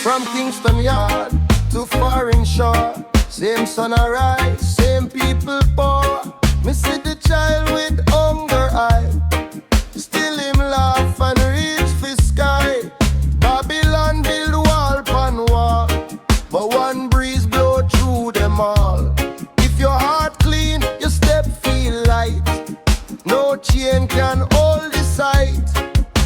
From Kingston Yard to Foreign Shore, same sun arise, same people poor. Me see the child with hunger eye, still him laugh and reach for sky. Babylon build wall pan wall, but one breeze blow through them all. If your heart clean, your step feel light. No chain can hold the sight.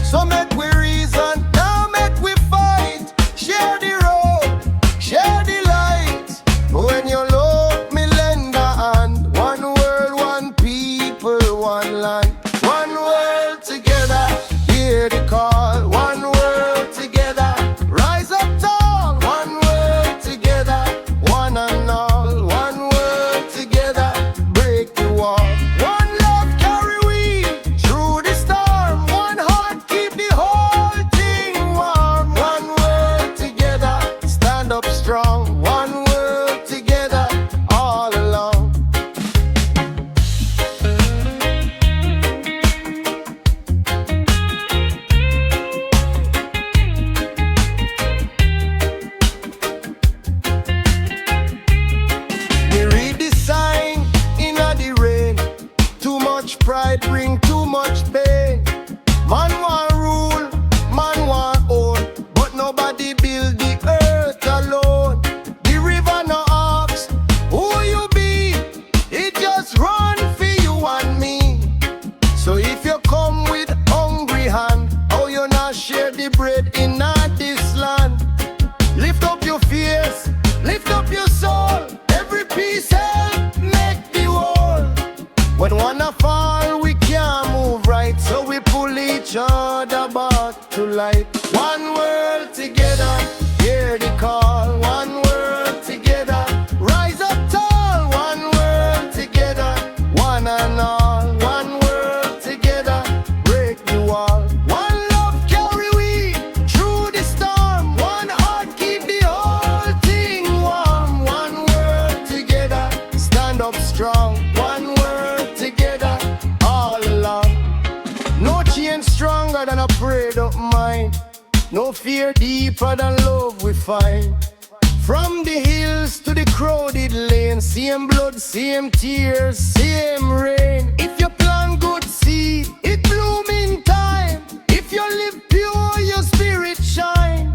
So make we reason, now make we fight. Share the road, share the light. When you love me, lend a hand. One world, one people, one land. One world together, hear the call. One world together, rise up tall. One world together, one and all. One world together, break the wall. One love carry we through the storm. One heart keep the whole thing warm. One world together, stand up strong. One world together, all along. We read the sign in the rain. Too much pride bring too much pain. Man want rule, man want own, but nobody build the earth alone. The river no asks who you be, it just run for you and me. So if you come with hungry hand, how you not share the bread in this land? Lift up your face, lift up your soul. Every piece help make the whole. When one a fall, we can't move right, so we pull each other back to light. One world together, hear the call. One world together, rise up tall. One world together, one and all. One world together, break the wall. One love carry we through the storm. One heart keep the whole thing warm. One world together, stand up strong. One world together, all along. No chain stronger than a prayed up mind. No fear deeper than love we find. From the hills to the crowded lane, same blood, same tears, same rain. If you plant good seed, it bloom in time. If you live pure, your spirit shine.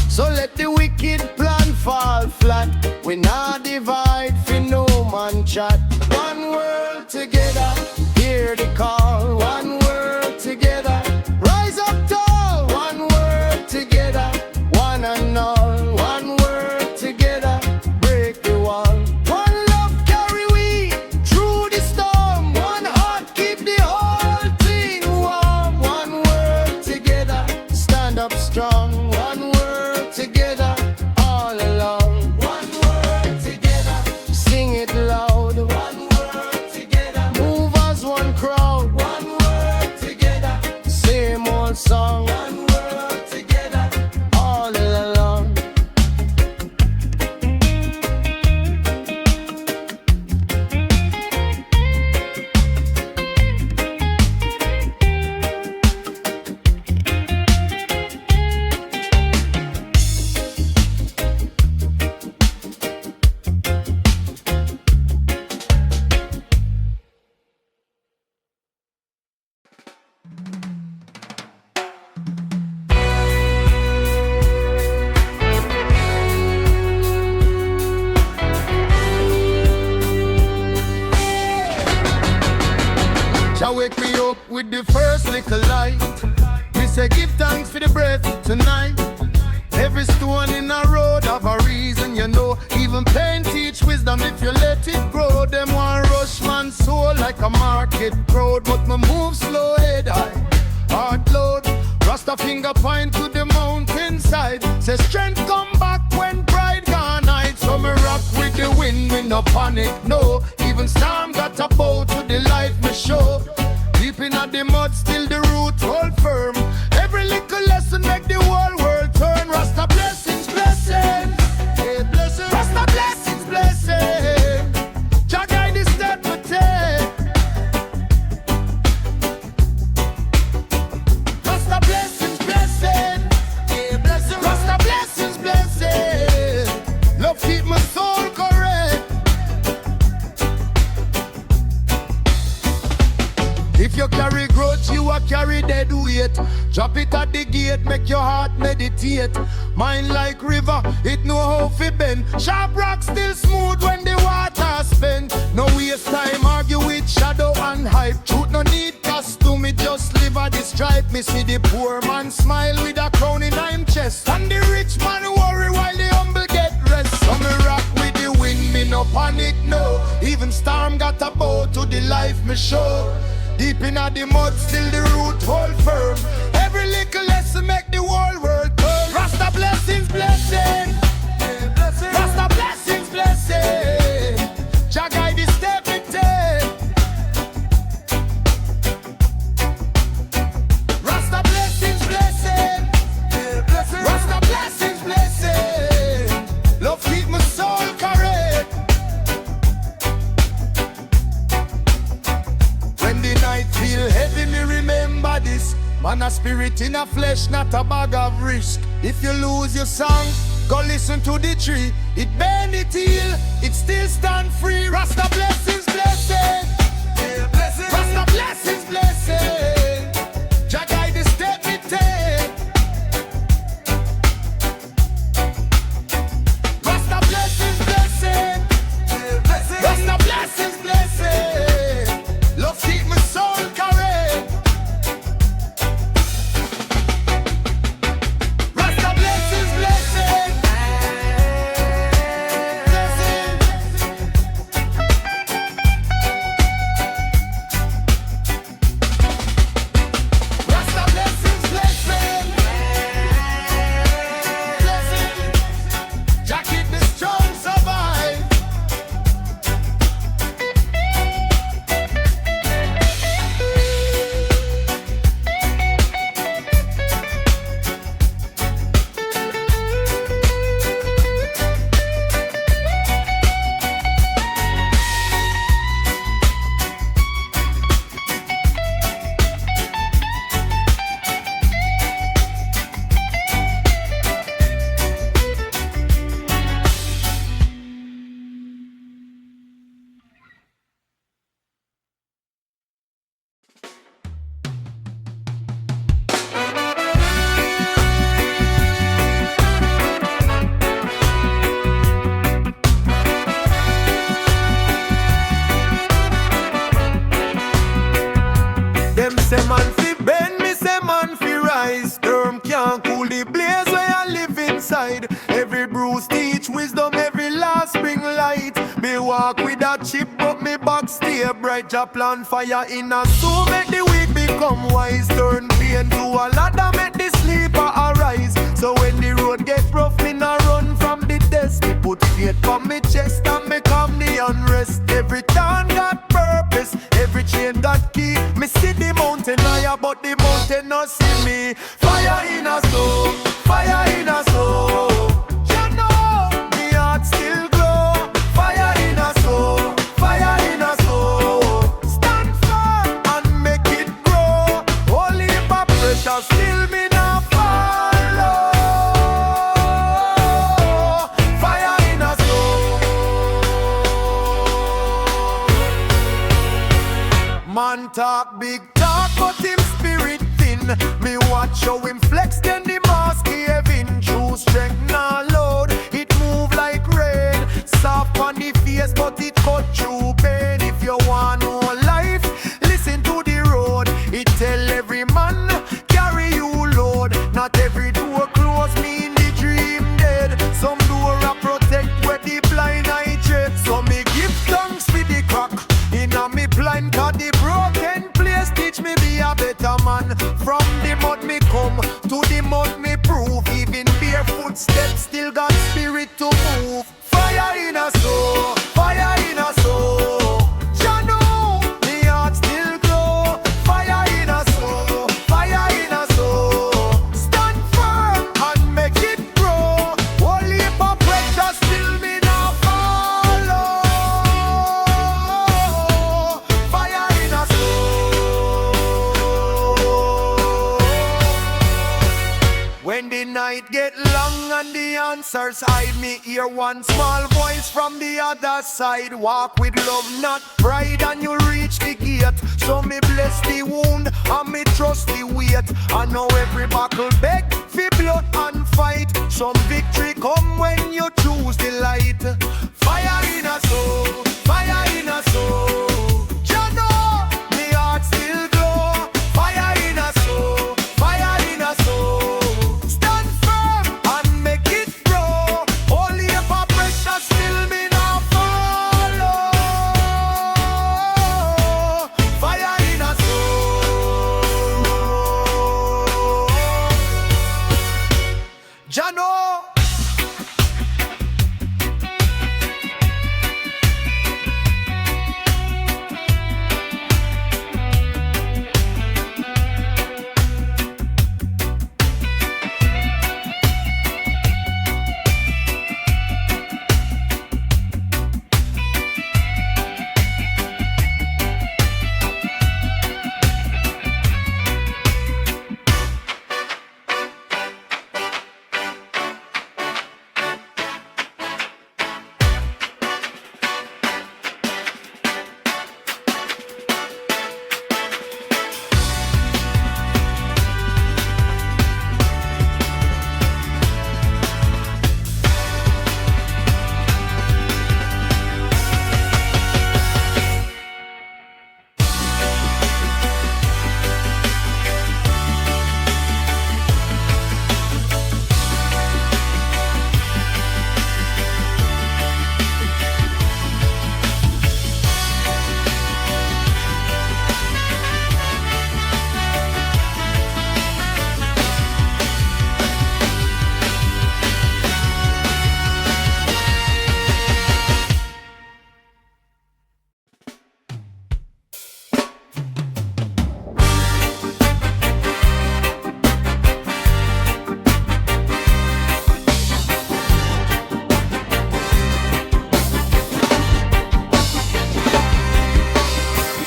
So let the wicked plan fall flat. We not divide for no man chat. One world together, hear the call. One world together, rise up tall. One world together, one and all. One world together, break the wall. One love carry we through the storm. One heart keep the whole thing warm. One world together, stand up strong. One world together, all along. One world together, sing it loud. One world together, move as one crowd. One world together, same old song. One world together, all along. Jah wake me up with the first little light. We say give thanks for the breath tonight. Every stone in a road have a reason, you know. Even pain teach wisdom if you let it grow. Them one rush man soul like a market crowd, but me move slow, head high, heart load. Rasta finger point to the mountainside. Say strength come back when pride gone hide. So me rock with the wind, me no panic, no. Even storm got a bow to the life me show. Deep in the mud, still the root hold firm. Every little lesson make the whole world turn. Rasta blessings, blessings, hey, blessings. Rasta blessings, blessings. Jah guide the step we take. Rasta blessings, blessings, hey, blessings. Rasta blessings, blessings. faith. Mind like river, it know how fi bend. Sharp rock still smooth when the water spent. No waste time argue with shadow and hype. Truth no need costume, it just live at the stripe. Me see the poor man smile with a crown in him chest, and the rich man worry while the humble get rest. So me rock with the wind, me no panic, no. Even storm got a bow to the life me show. Deep in the mud, still the root hold firm. Every little lesson make the whole world turn. Rasta blessings, blessing. Rasta blessings, blessing. Jah guide the step me take. Rasta blessings, blessing. Rasta blessings, blessing. Love keep my soul correct. When the night feel heavy, me remember this. Man a spirit in a flesh, not a bag of risk. If you lose your song, go listen to the tree. It bend, it heal, it still stand free. Rasta blessings, blessing. Rasta blessings, blessing. Jah guide the step me take. Rasta blessings, blessing. Rasta blessings, blessing. Love keep my soul correct. Rasta blessings, blessing. Rasta blessings, blessing. Blessing. Jah keep me strong, survive. Them say man fi bend, me say man fi rise. Term can't cool the blaze where I live inside. Every bruise teach wisdom, every last bring light. Me walk with a chip, but me back stay bright. Jah plan fire in a soul, make the weak become wise. Turn pain to a ladder, make the sleeper arise. So when the road get rough, me nah run from the test. Me put faith on me chest and me calm the unrest. Every town got purpose, every chain got key. Me see the mountain higher, but the mountain not see me. Fire in a soul, fire in a soul. You know, me heart still glow. Fire in a soul, fire in a soul. Stand firm and make it grow. Holy heap pressure, still me not follow. Fire in a soul. Man talk big talk, but him spirit thin. Me watch how him flex, then the mask cave in. True strength not load, it move like rain. Soft on the face, but it cut through pain. If you want no life, listen to the road. It tell every man, carry you load. Not every door close, mean the dream dead. Some door a protect where the blind eye tread. So me give thanks for the crack inna me blind, cause the broken place teach me be a better man. From the mud me come, to the mud me prove. Even barefoot steps still got spirit to move. Fire in a soul, fire in a soul. Jah know, me heart still glow. Fire in a soul, fire in a soul. Stand firm and make it grow. Holy heap of pressure, still me not follow. Fire in a soul. When the night get long and the answers hide, me hear one small voice from the other side. Walk with love, not pride, and you reach the gate. So me bless the wound and me trust the weight. I know every buckle beg for blood and fire.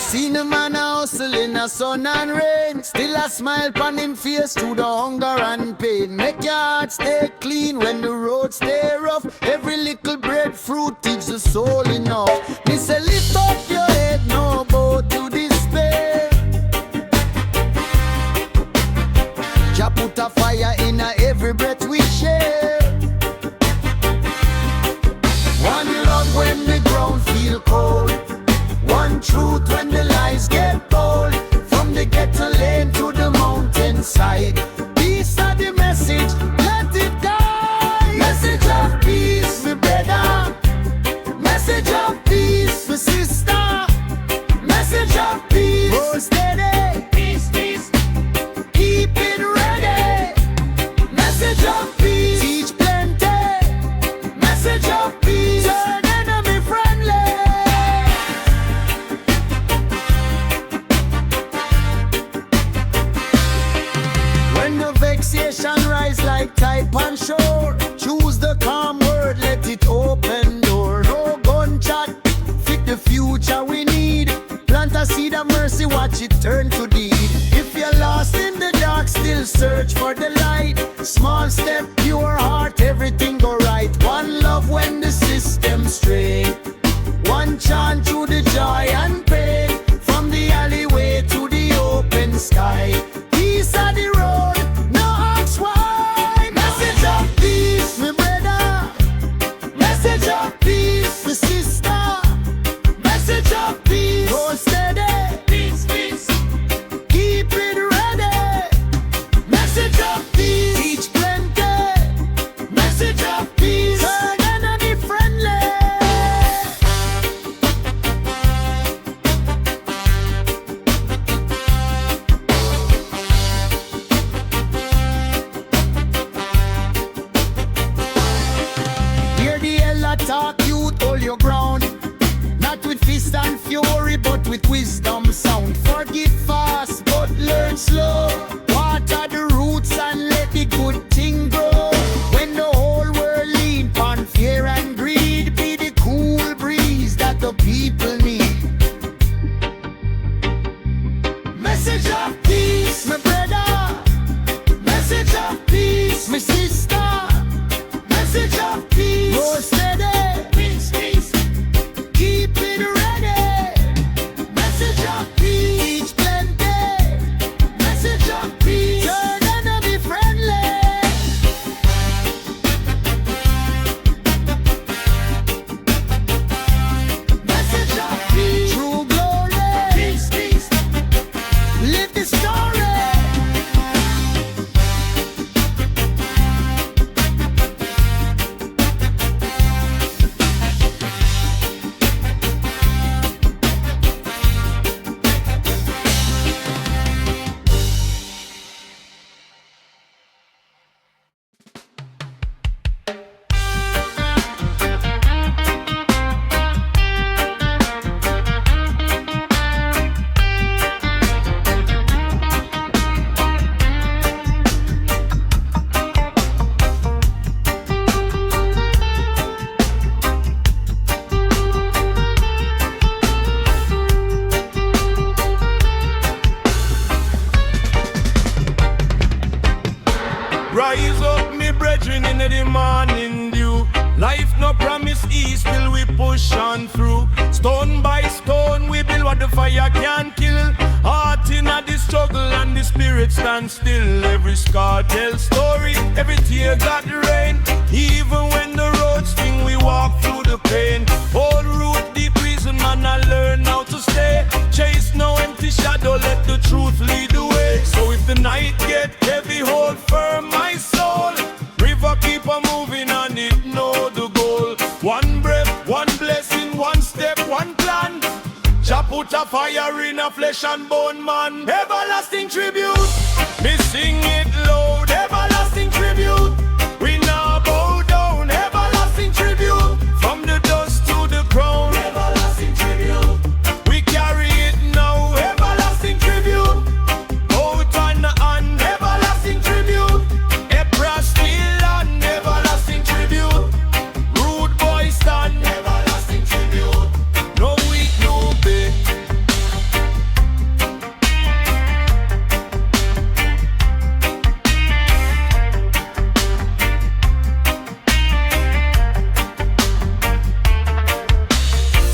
Seen a man a hustle in a sun and rain, still a smile pon him face through the hunger and pain. Make your heart stay clean when the road stay rough. Every little breadfruit teach the soul enough. Me say lift up your head, no bow to despair. Jah put a fire in a every breath we share. One love when the ground feel cold. One truth when the lies get bold. From the ghetto lane to the mountainside. Peace are the message, let it die. Message of peace, my brother. Message of peace, my sister. Message of peace, oh steady. Peace, peace, keep it ready. Message of peace, teach plenty. Message of peace, turn enemy friendly. Vexation rise like tide on shore. Choose the calm word, let it open door. No gunshot, fit the future we need. Plant a seed of mercy, watch it turn to deed. If you're lost in the dark, still search for the light. Small step, pure heart, everything go right. One love when the system straight. One chant through the joy and pain. From the alleyway to the open sky. Peace on the road. Message of peace, my brother. Message of peace, my sister. Message of peace, go steady. Peace, peace, keep it ready. Message of peace, teach plenty. Message of peace, turn enemy friendly. Talk youth, hold your ground. Not with fist and fury, but with wisdom sound. Forgive fast, but learn slow. Water the roots and let the good thing grow. When the whole world lean on fear and greed, be the cool breeze that the people need. Message of peace, my brother. Message of peace, my sister. Message of peace, go steady. Peace, peace, keep it ready. Message in the morning dew. Life no promise ease till we push on through. Stone by stone we build what the fire can kill. Heart in the struggle and the spirit stand still. Every scar tells story, every tear got the rain. Even when the road sting we walk through the pain. Old root deep reason man I learn how to stay. Chase no empty shadow, let the truth lead the way. So if the night get heavy, hold firm my soul. River keep on moving and it know the goal. One breath, one blessing, one step, one plan. Jah put a fire in a flesh and bone man. Everlasting tribute, me sing it loud. Everlasting tribute, we now bow down. Everlasting tribute, from the dust to the crown. Everlasting tribute, we carry it now. Everlasting tribute, out on the hand. Everlasting tribute, Ebra still on. Everlasting tribute, rude boy stand. Everlasting tribute, no weak, no big.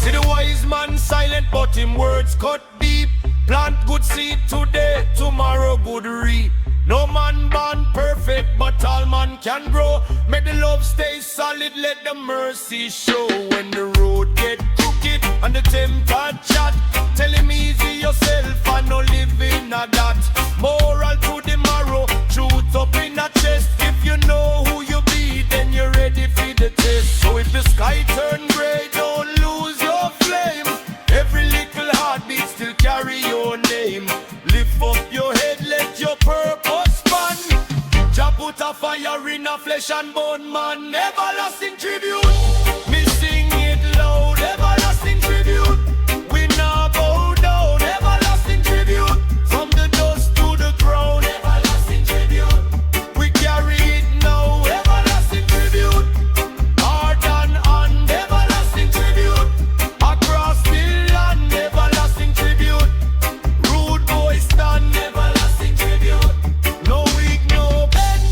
See the wise man silent, but him words cut deep. Plant good seed today, tomorrow good reap. No man born perfect, but all man can grow. Make the love stay solid, let the mercy show. When the road get crooked and the temper chat, tell him easy yourself and no living a that. Moral to the marrow, truth up in a chest. If you know who you be, then you're ready for the test. So if the sky turn gray, don't lose your flame. Every little heartbeat still carry your name. Lift up your head, let your purpose span. Jah put a fire in a flesh and bone man. Everlasting tribute, me sing it loud. Everlasting tribute, we now bow down. Everlasting tribute, from the dust to the ground. Everlasting tribute, we carry it now. Everlasting tribute, heart and hand. Everlasting tribute, across the land. Everlasting tribute, rude boy stand. Everlasting tribute, no weak, no bend.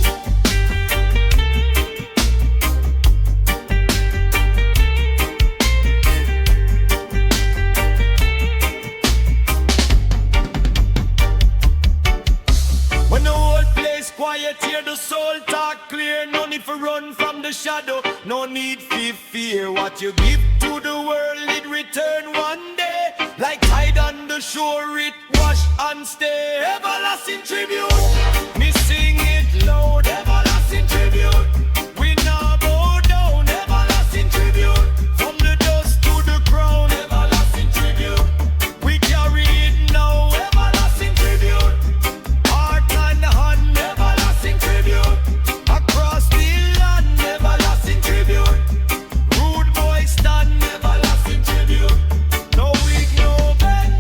When the whole place quiet, hear the soul talk clear. No need for run from the shadow, no need for fear. What you give to the world, it return one day. Like tide on the shore, it wash and stay. Everlasting tribute, me sing it loud. Everlasting tribute, we now bow down. Everlasting tribute, from the dust to the crown. Everlasting tribute, we carry it now. Everlasting tribute, heart and hand. Everlasting tribute, across the land. Everlasting tribute, rude boy stand. Everlasting tribute, no weak, no bend.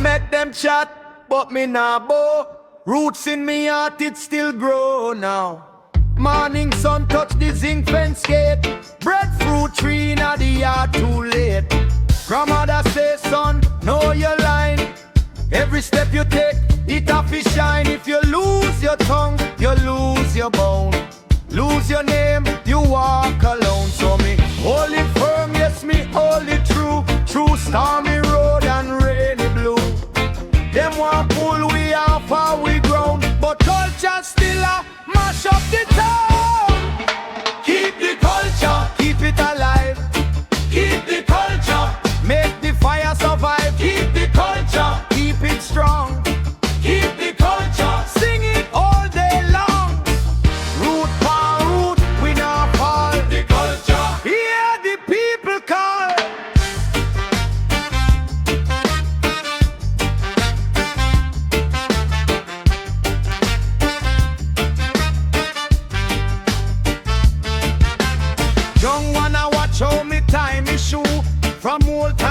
Make them chat, but me nah bow. Roots in me heart, it still grow now. Morning sun touch the zinc fence gate. Breadfruit tree in the yard too late. Grandmother say, son, know your line. Every step you take, it have to shine. If you lose your tongue, you lose your bone. Lose your name, you walk alone. So me hold it firm, yes me hold it true. Through stormy road and rainy blue. Them want pull we off how we grown, but culture still a mash up the town. Keep the culture, keep it alive. Keep the culture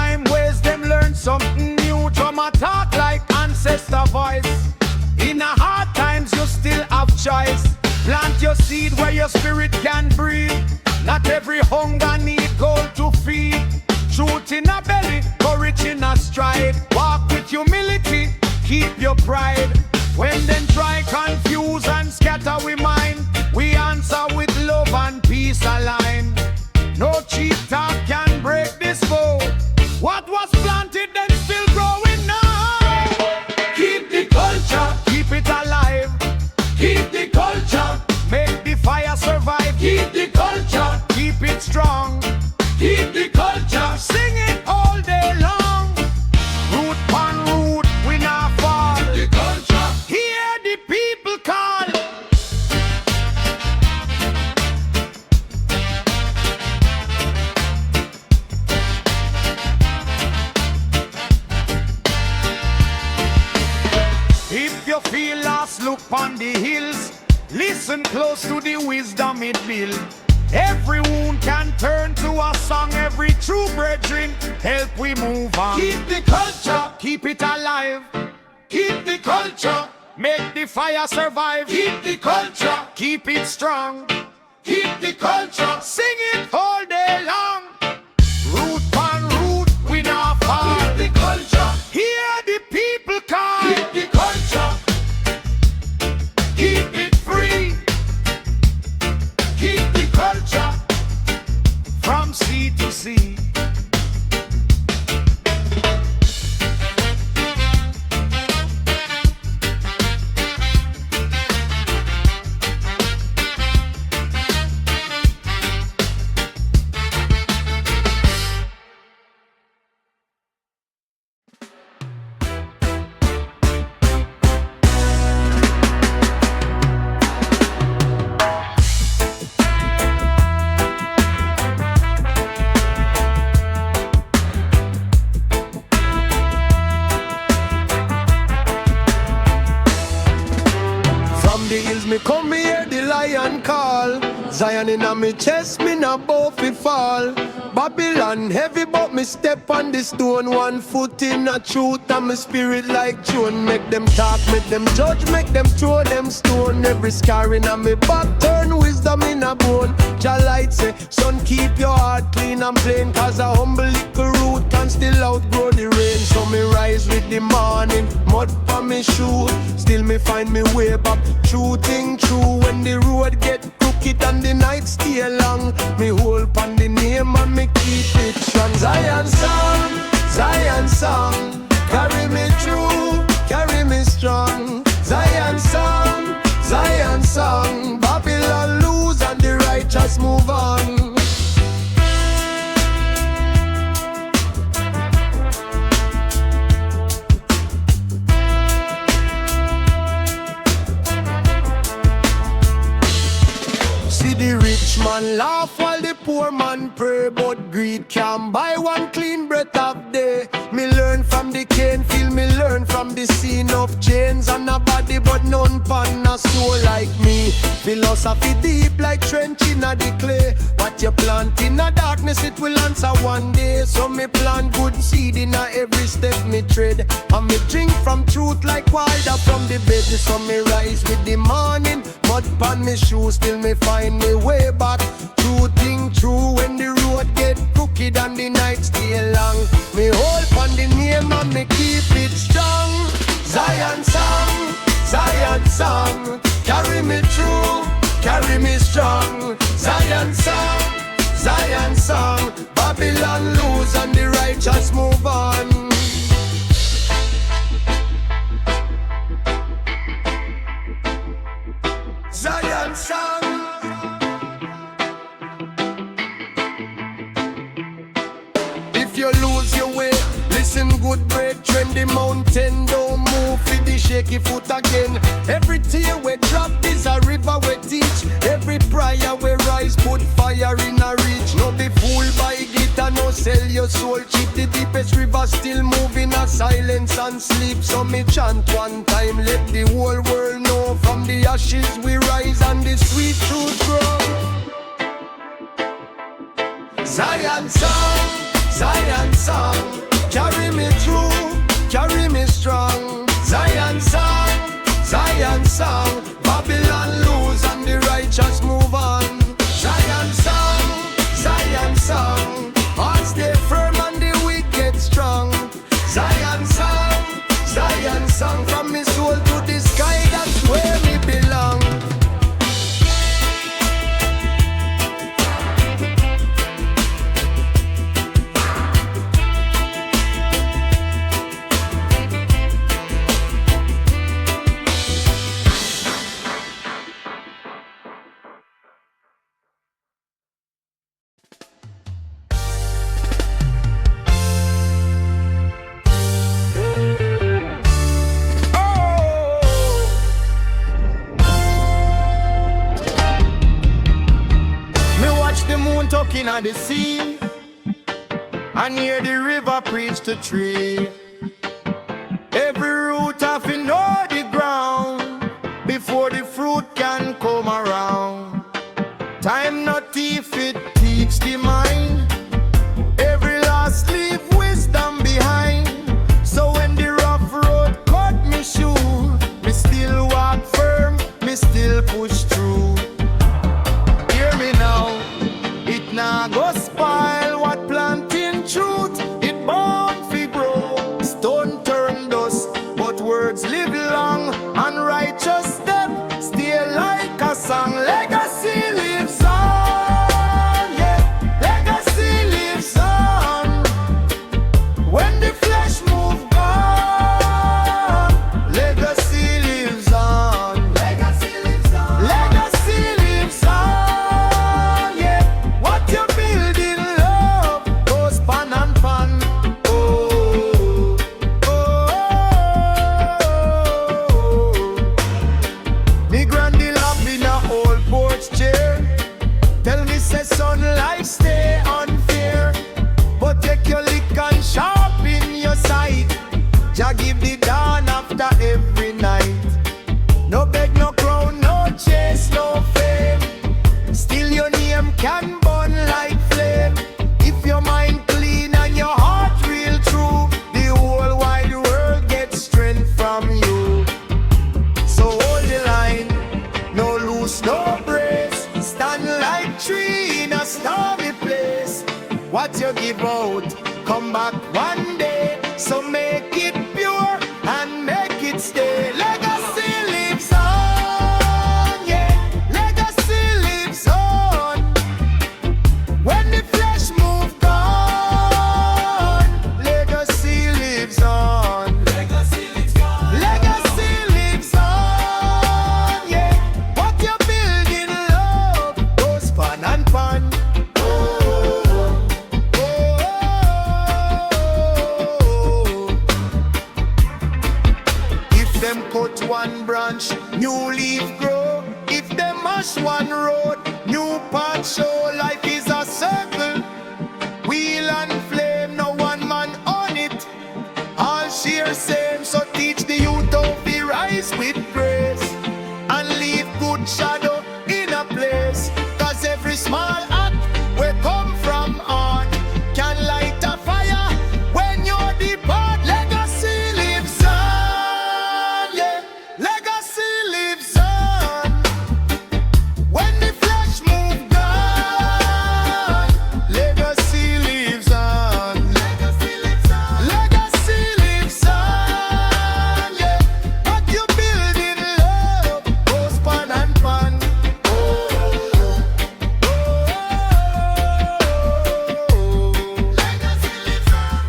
time ways them learn something new. Drama talk like ancestor voice. In a hard times you still have choice. Plant your seed where your spirit can breathe. Not every hunger need gold to feed. Truth in a belly, courage in a stride. Walk with humility, keep your pride. When them try confuse and scatter we mind, we answer with love and peace align. No cheap talk can break this bow. What was planted then still growing now. Keep the culture, keep it alive. Keep the culture, make the fire survive. Keep the culture, keep it strong. Keep the culture, sing it all day long. Root on root, we not fall. Keep the culture, hear the people call. If you feel lost, look on the hills. Listen close to the wisdom it build. Every wound can turn to a song. Every true brethren help we move on. Keep the culture, keep it alive. Keep the culture, make the fire survive. Keep the culture, keep it strong. Keep the culture, sing it all day long. Root on root, we not fall. Keep the culture, hear the people call. Keep the culture, keep it free. Keep the culture from sea to sea. Me come here, the lion call. Zion in a me chest, me not both fi fall. Babylon heavy, but me step on the stone. 1 foot in a truth, and my spirit like June. Make them talk, make them judge, make them throw them stone. Every scar in a me back, turn wisdom in a bone. Jah light say, son, keep your heart clean and plain, cause a humble little root can still outgrow the rain. So me rise with the morning, mud for me shoe. Still me find me way back, true thing true. When the road get crooked and the night stay long, me hold on the name and me keep it strong. Zion song, carry me through, carry me strong. Zion song, Babylon lose and the righteous move on. See the rich man laugh while the poor man pray, but greed can buy 1 clean breath of day. Me learn from the cane, feel me learn from the scene of chains and a body, but none pan a soul like me. Philosophy deep like trench in a the clay. What you plant in a darkness, it will answer one day. So me plant good seed in a every step me tread, and me drink from truth like water from the bed. So me rise with the morning, mud pan me shoes, till me find me way back. True thing true, when the road get crooked and the night stay long, me hold on the name and me keep it strong. Zion song, carry me through, carry me strong. Zion song, Babylon lose and the righteous move on. Zion song. If you lose your way, listen good, break trend. The mountain don't move with the shaky foot again. Every tear we drop is a river we teach. Every prayer we rise, put fire in a reach. No be fooled by glitter, no sell your soul cheap. The deepest river still move in a silence and sleep. So me chant 1 time, let the whole world know. From the ashes we rise and the sweet truth grow. Zion Zion song, carry me through, carry me strong. Zion song, Babylon lose and the righteous move on. Zion song, all stay firm and the wicked strong. Zion song, from me soul to the sky, that's where me belong. Tucking at the sea, and hear the river preach the tree. Every root have to know the ground before the fruit can come around. Time not thief, it teach the mind. Every last leave wisdom behind. So when the rough road cut me shoe, me still walk firm, me still push through. Hear me now. It nah go spoil what planting truth. It bound fi grow. Stone turn dust, but words live long. And righteous step stay like a song. Legacy lives on, yeah. Legacy lives on. When the flesh move on, legacy lives on. Legacy lives on. Legacy lives on. You're building love, goes pan and pan. Oh, oh, oh. Me grandy lap in a old porch chair. Tell me say son life stay unfair, but take your lick and sharpen your sight. Jah give the dawn after every night. No beg, no crown, no chase, no fame. Still your name can burn like flame. If your mind clean and your heart real true, the whole wide world gets strength from you. So hold the line, no loose, no brace. Stand like tree in a stormy place. What you give out, come back one day. So make it pure and make it stay. Legacy lives on, yeah. Legacy lives on. When the flesh move gone, legacy lives on. Legacy lives on. Legacy lives on, yeah. What you build in love goes pan and pan. Oh, oh, oh, oh. If them cut one branch, new leaf grow. If them mash one road, new path show. Life is a circle, wheel and flame, no one man on it. All share same, so teach the youth how to rise with grace and leave good shadow in a place. Cause every small act will come from on can light a fire when you're depart. Legacy lives on, yeah. Legacy lives on. When the flesh move gone, legacy lives on. Legacy lives on. Legacy lives on, yeah. What you build in love goes pan and pan. Oh, oh, oh, oh. Legacy lives on.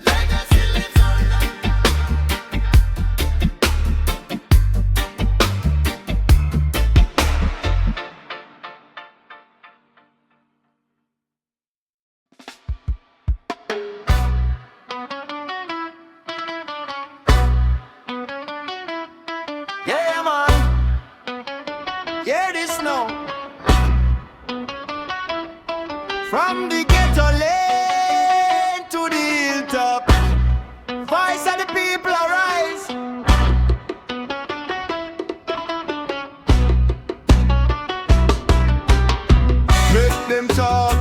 Legacy lives on. Yeah, man. Hear this now. From the ghetto lane to the hilltop, voice of the people arise. Let them talk,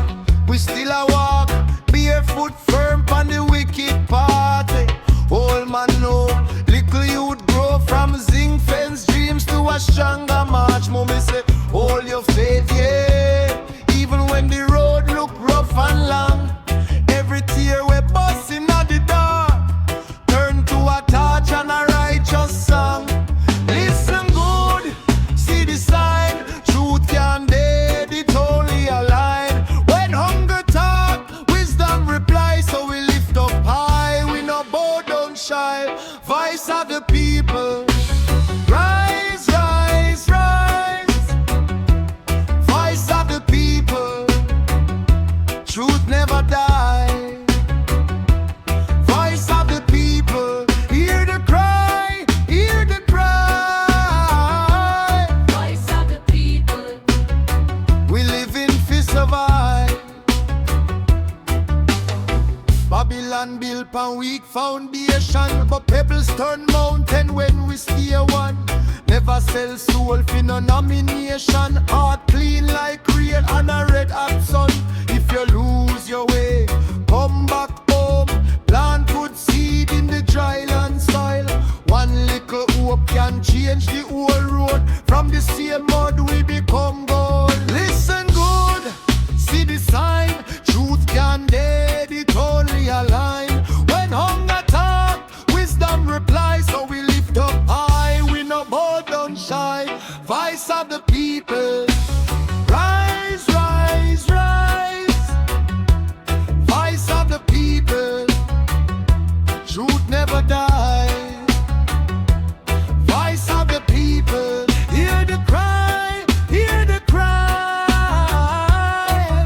we still a walk, barefoot firm on the wicked party. Old man know, little youth grow from zinc fence dreams to a stronger march. Mommy say, hold your faith, yeah. Even when the road look rough and long, every tear we bust in the dark turn to a torch and a righteous song. Listen good, see the sign, truth can dead, it only a line. When hunger talk, wisdom reply, so we lift up high, we no bow down shy. Voice of the people, rise, rise, rise. Voice of the people, truth never die. Voice of the people, hear the cry, hear the cry. Voice of the people, We living fi survive. Babylon built on weak foundation, but pebbles turn mountain when we stay one. Never sell soul for no nomination. Heart clean like rain and a red hot sun. If you lose your way, come back home. Plant good seed in the dry land soil. One little hope can change the whole road. From the same mud we become gold. Listen good, see the sign. Truth can dead, it only a line. When hunger talk, wisdom reply, so we lift up high, we no bow down shy. Voice of the people, rise, rise, rise. Voice of the people, truth never die. Voice of the people, hear the cry, hear the cry.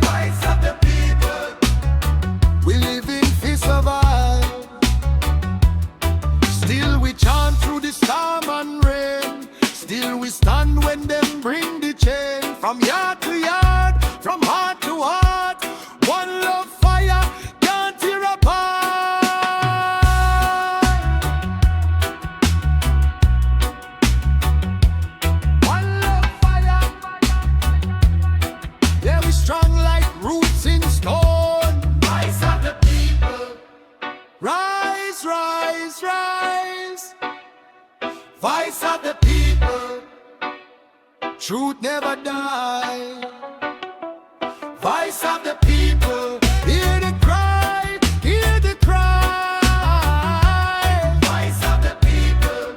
Voice of the people, we live in fi survive. Still we chant through the storm and rain. Still we stand when them bring the chain. From yard to yard, from heart to heart, one love fire can't tear apart. One love fire, yeah, we strong like roots in stone. Voice of the people, rise, rise, rise. Voice of the people, truth never die. Voice of the people, hear the cry, hear the cry. Voice of the people,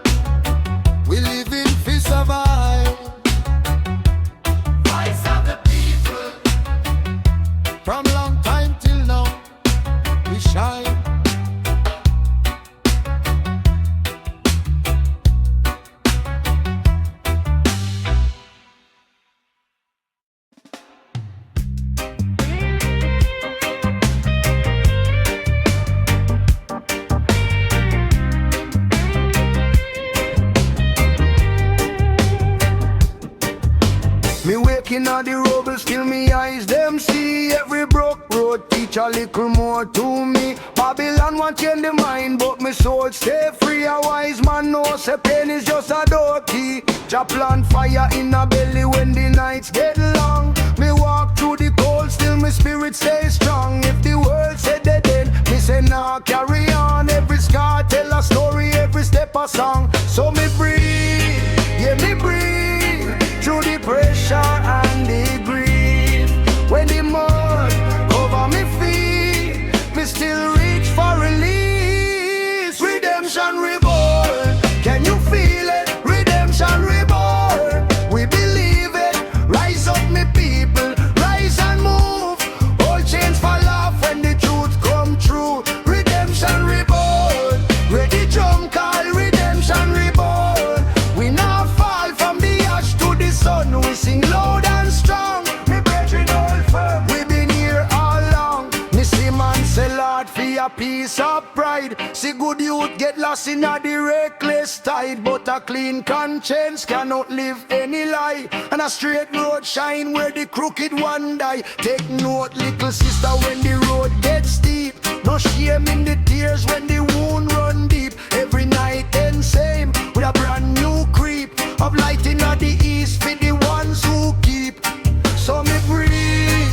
we live in fi survive. Voice of the people, from long time till now, we shine. Me waking on the rubble, still me eyes them see. Every broke road teach a little more to me. Babylon want change the mind, but me soul stay free. A wise man knows say pain is just a door key. Jah plant fire in a belly when the nights get long. Me walk through the cold, still me spirit stay strong. If the world said dead end, me say nah, carry on. Every scar tell a story, every step a song. So me breathe, yeah me breathe. Through the pressure and the grief, when the mud cover me feet, me still reach for release. Redemption reborn, can you feel it? Redemption reborn, we believe it. Rise up me people, rise and move. All chains fall off when the truth come true. Redemption reborn, ready drum call. Redemption reborn, we now fall from the ash to the sun. We sing loud and strong, me brethren hold firm. We been here all long. Me see man say Lord for a piece of pride. See good youth get lost in a the reckless tide, but a clean conscience cannot live any lie. And a straight road shine where the crooked one die. Take note little sister when the road gets steep. No shame in the tears when the wound run deep. Every night and same with a brand new creep of light in the east for the ones who keep. So me breathe,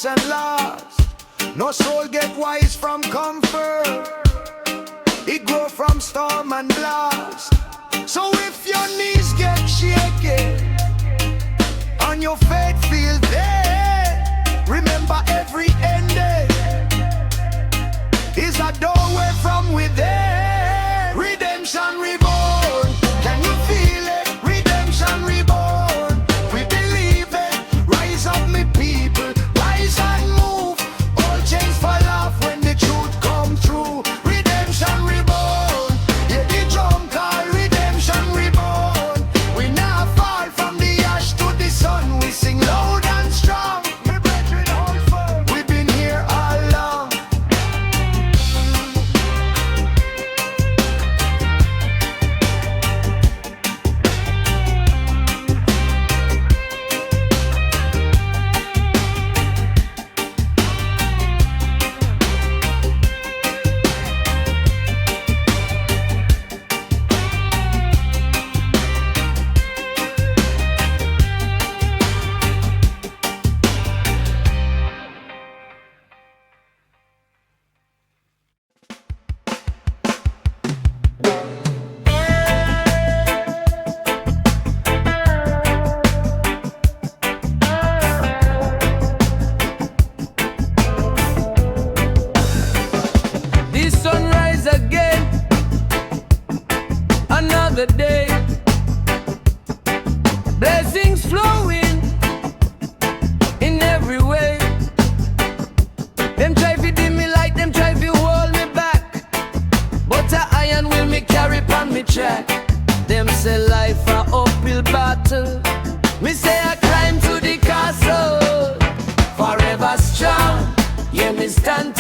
loss and loss. No soul get wise from comfort. It grow from storm and blast. So if your knees get shaky and your faith feels dead, remember every ending is a doorway from within. Redemption reborn. Can you feel it? Redemption reborn. We believe it. Rise up, me people. Rise and move. All chains fall off when the truth come true. Redemption reborn. Yeah, the drum call. Redemption reborn. We now fall from the ash to the sun. We sing loud and strong. Me brethren, hold firm. We've been here all along. The sunrise again, another day. Blessings flowing in every way. Them try to dim me light, them try to hold me back, but a iron will me carry on me track. Them say life a uphill battle. Me say I climb to the castle, forever strong. Yeah, me stand